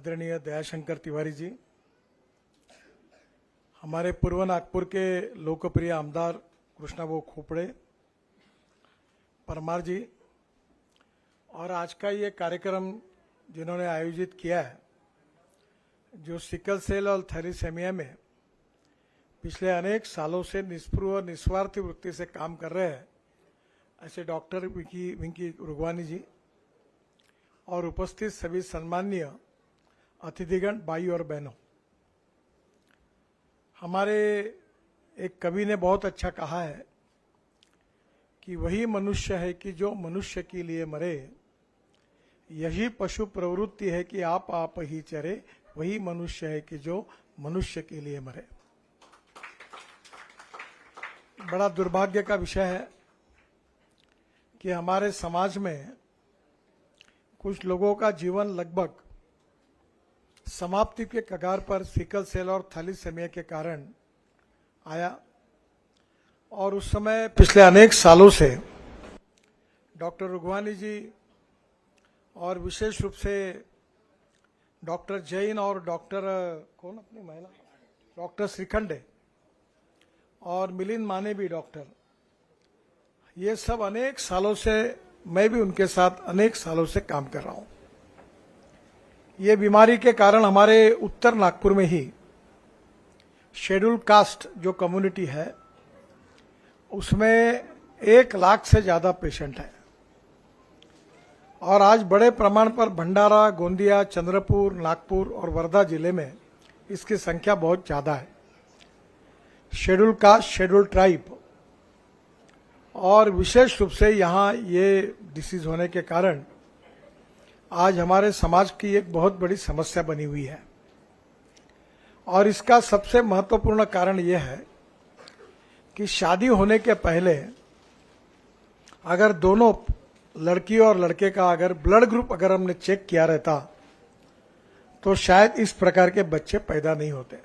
आदरणीय दयाशंकर तिवारी जी, हमारे पूर्व नागपुर के लोकप्रिय आमदार कृष्णाभाऊ खोपड़े परमार जी, और आज का ये कार्यक्रम जिन्होंने आयोजित किया है, जो सिकल सेल और थैलीसेमिया में पिछले अनेक सालों से निस्पृह निस्वार्थी वृत्ति से काम कर रहे हैं, ऐसे डॉक्टर विंकी रुगवानी जी और उपस्थित सभी सम्माननीय अतिथिगण, भाई और बहनों। हमारे एक कवि ने बहुत अच्छा कहा है कि वही मनुष्य है कि जो मनुष्य के लिए मरे, यही पशु प्रवृत्ति है कि आप ही चरे, वही मनुष्य है कि जो मनुष्य के लिए मरे। बड़ा दुर्भाग्य का विषय है कि हमारे समाज में कुछ लोगों का जीवन लगभग समाप्ति के कगार पर सिकल सेल और थैलीसेमिया के कारण आया, और उस समय पिछले अनेक सालों से डॉक्टर रुगवानी जी और विशेष रूप से डॉक्टर जैन और डॉक्टर अपनी महिला डॉक्टर श्रीखंडे और मिलिंद माने भी डॉक्टर, ये सब अनेक सालों से, मैं भी उनके साथ अनेक सालों से काम कर रहा हूं। ये बीमारी के कारण हमारे उत्तर नागपुर में ही शेड्यूल कास्ट जो कम्युनिटी है, उसमें 1 लाख से ज्यादा पेशेंट है, और आज बड़े प्रमाण पर भंडारा, गोंदिया, चंद्रपुर, नागपुर और वर्धा जिले में इसकी संख्या बहुत ज्यादा है। शेड्यूल कास्ट, शेड्यूल ट्राइब, और विशेष रूप से यहाँ ये डिसीज होने के कारण आज हमारे समाज की एक बहुत बड़ी समस्या बनी हुई है। और इसका सबसे महत्वपूर्ण कारण यह है कि शादी होने के पहले अगर दोनों लड़की और लड़के का अगर ब्लड ग्रुप अगर हमने चेक किया रहता, तो शायद इस प्रकार के बच्चे पैदा नहीं होते।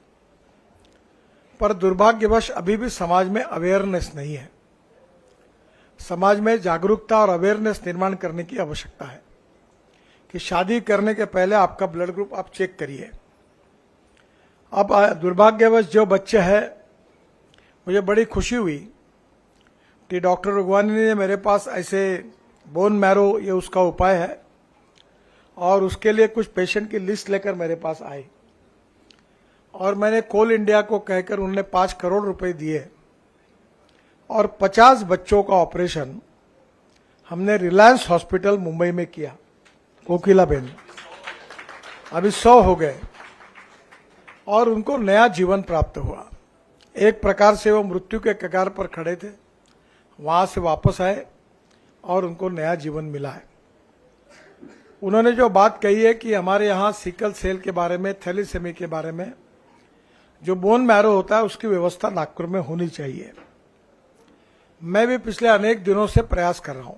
पर दुर्भाग्यवश अभी भी समाज में अवेयरनेस नहीं है। समाज में जागरूकता और अवेयरनेस निर्माण करने की आवश्यकता है कि शादी करने के पहले आपका ब्लड ग्रुप आप चेक करिए। अब दुर्भाग्यवश जो बच्चे हैं, मुझे बड़ी खुशी हुई कि डॉक्टर रुगवानी ने मेरे पास ऐसे बोन मैरो, ये उसका उपाय है, और उसके लिए कुछ पेशेंट की लिस्ट लेकर मेरे पास आई, और मैंने कोल इंडिया को कहकर उन्होंने 5 करोड़ रुपए दिए, और 50 बच्चों का ऑपरेशन हमने रिलायंस हॉस्पिटल मुंबई में किया, कोकिला बेन। अभी 100 हो गए और उनको नया जीवन प्राप्त हुआ। एक प्रकार से वो मृत्यु के कगार पर खड़े थे, वहां से वापस आए और उनको नया जीवन मिला है। उन्होंने जो बात कही है कि हमारे यहाँ सिकल सेल के बारे में, थैलीसेमिया के बारे में जो बोन मैरो होता है, उसकी व्यवस्था नागपुर में होनी चाहिए। मैं भी पिछले अनेक दिनों से प्रयास कर रहा हूं।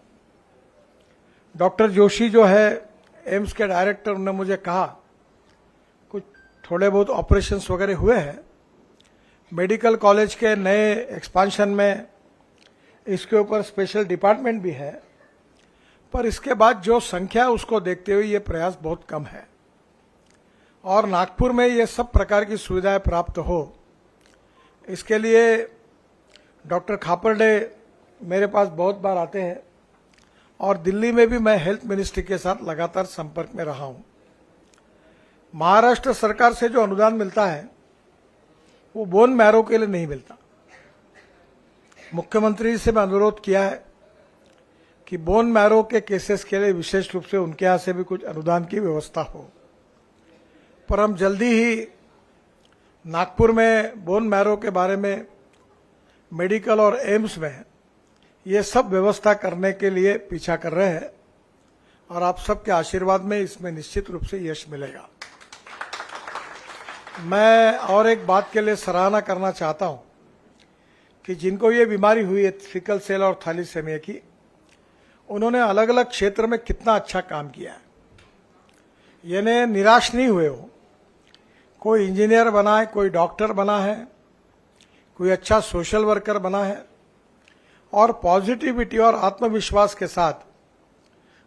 डॉक्टर जोशी जो है एम्स के डायरेक्टर, उन्होंने मुझे कहा कुछ थोड़े बहुत ऑपरेशंस वगैरह हुए हैं। मेडिकल कॉलेज के नए एक्सपांशन में इसके ऊपर स्पेशल डिपार्टमेंट भी है, पर इसके बाद जो संख्या उसको देखते हुए ये प्रयास बहुत कम है, और नागपुर में ये सब प्रकार की सुविधाएं प्राप्त हो, इसके लिए डॉक्टर खापर्डे मेरे पास बहुत बार आते हैं, और दिल्ली में भी मैं हेल्थ मिनिस्ट्री के साथ लगातार संपर्क में रहा हूं। महाराष्ट्र सरकार से जो अनुदान मिलता है वो बोन मैरो के लिए नहीं मिलता। मुख्यमंत्री से मैं अनुरोध किया है कि बोन मैरो के केसेस के लिए विशेष रूप से उनके यहां से भी कुछ अनुदान की व्यवस्था हो, पर हम जल्दी ही नागपुर में बोन मैरो के बारे में मेडिकल और एम्स में ये सब व्यवस्था करने के लिए पीछा कर रहे हैं, और आप सबके आशीर्वाद में इसमें निश्चित रूप से यश मिलेगा। मैं और एक बात के लिए सराहना करना चाहता हूं कि जिनको ये बीमारी हुई है सिकल सेल और थैलीसेमिया की, उन्होंने अलग अलग क्षेत्र में कितना अच्छा काम किया है। यानी निराश नहीं हुए हो। कोई इंजीनियर बना है, कोई डॉक्टर बना है, कोई अच्छा सोशल वर्कर बना है, और पॉजिटिविटी और आत्मविश्वास के साथ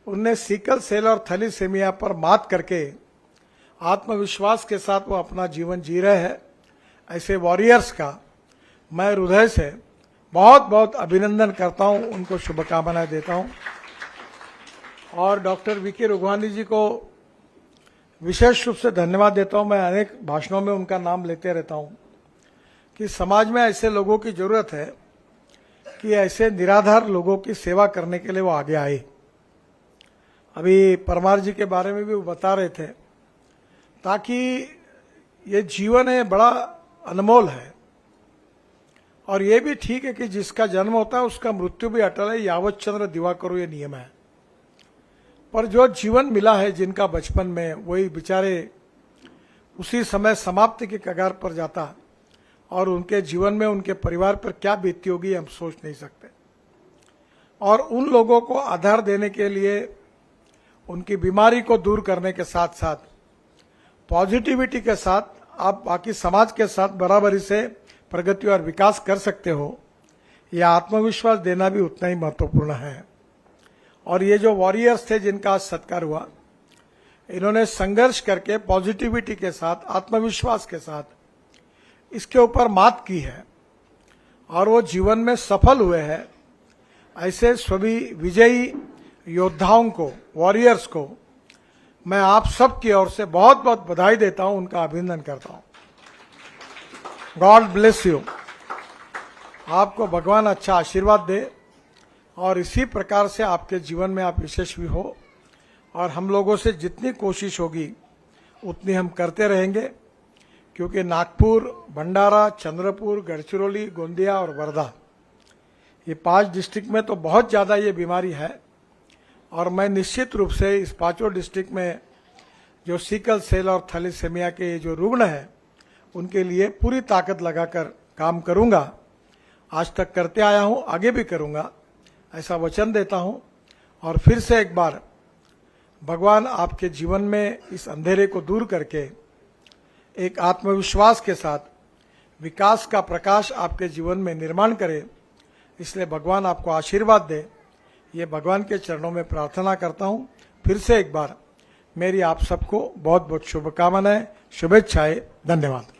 उनने सिकल सेल और थैलीसेमिया पर मात करके आत्मविश्वास के साथ वो अपना जीवन जी रहे हैं। ऐसे वॉरियर्स का मैं हृदय से बहुत बहुत अभिनंदन करता हूं, उनको शुभकामनाएं देता हूं। और डॉक्टर वीके रुघवानी जी को विशेष रूप से धन्यवाद देता हूं। मैं अनेक भाषणों में उनका नाम लेते रहता हूं कि समाज में ऐसे लोगों की जरूरत है कि ऐसे निराधार लोगों की सेवा करने के लिए वो आगे आए। अभी परमार जी के बारे में भी वो बता रहे थे, ताकि ये जीवन है बड़ा अनमोल है, और ये भी ठीक है कि जिसका जन्म होता है उसका मृत्यु भी अटल है, यावत चंद्र दिवाकरो ये नियम है। पर जो जीवन मिला है जिनका बचपन में, वही बेचारे उसी समय समाप्ति की कगार पर जाता, और उनके जीवन में उनके परिवार पर क्या बीती होगी हम सोच नहीं सकते। और उन लोगों को आधार देने के लिए, उनकी बीमारी को दूर करने के साथ साथ पॉजिटिविटी के साथ आप बाकी समाज के साथ बराबरी से प्रगति और विकास कर सकते हो, यह आत्मविश्वास देना भी उतना ही महत्वपूर्ण है। और ये जो वॉरियर्स थे जिनका आज सत्कार हुआ, इन्होंने संघर्ष करके पॉजिटिविटी के साथ, आत्मविश्वास के साथ इसके ऊपर मात की है और वो जीवन में सफल हुए हैं। ऐसे सभी विजयी योद्धाओं को, वॉरियर्स को मैं आप सब की ओर से बहुत बहुत बधाई देता हूं, उनका अभिनंदन करता हूं। God bless you. आपको भगवान अच्छा आशीर्वाद दे और इसी प्रकार से आपके जीवन में आप यशस्वी हो, और हम लोगों से जितनी कोशिश होगी उतनी हम करते रहेंगे, क्योंकि नागपुर, भंडारा, चंद्रपुर, गढ़चिरौली, गोंदिया और वर्धा, ये 5 डिस्ट्रिक्ट में तो बहुत ज़्यादा ये बीमारी है। और मैं निश्चित रूप से इस 5 डिस्ट्रिक्ट में जो सिकल सेल और थैलेसेमिया के जो रुग्ण हैं उनके लिए पूरी ताकत लगाकर काम करूंगा। आज तक करते आया हूं, आगे भी करूंगा, ऐसा वचन देता हूं। और फिर से एक बार भगवान आपके जीवन में इस अंधेरे को दूर करके एक आत्मविश्वास के साथ विकास का प्रकाश आपके जीवन में निर्माण करे, इसलिए भगवान आपको आशीर्वाद दे, ये भगवान के चरणों में प्रार्थना करता हूं। फिर से एक बार मेरी आप सबको बहुत बहुत शुभकामनाएं, शुभेच्छाएं, धन्यवाद।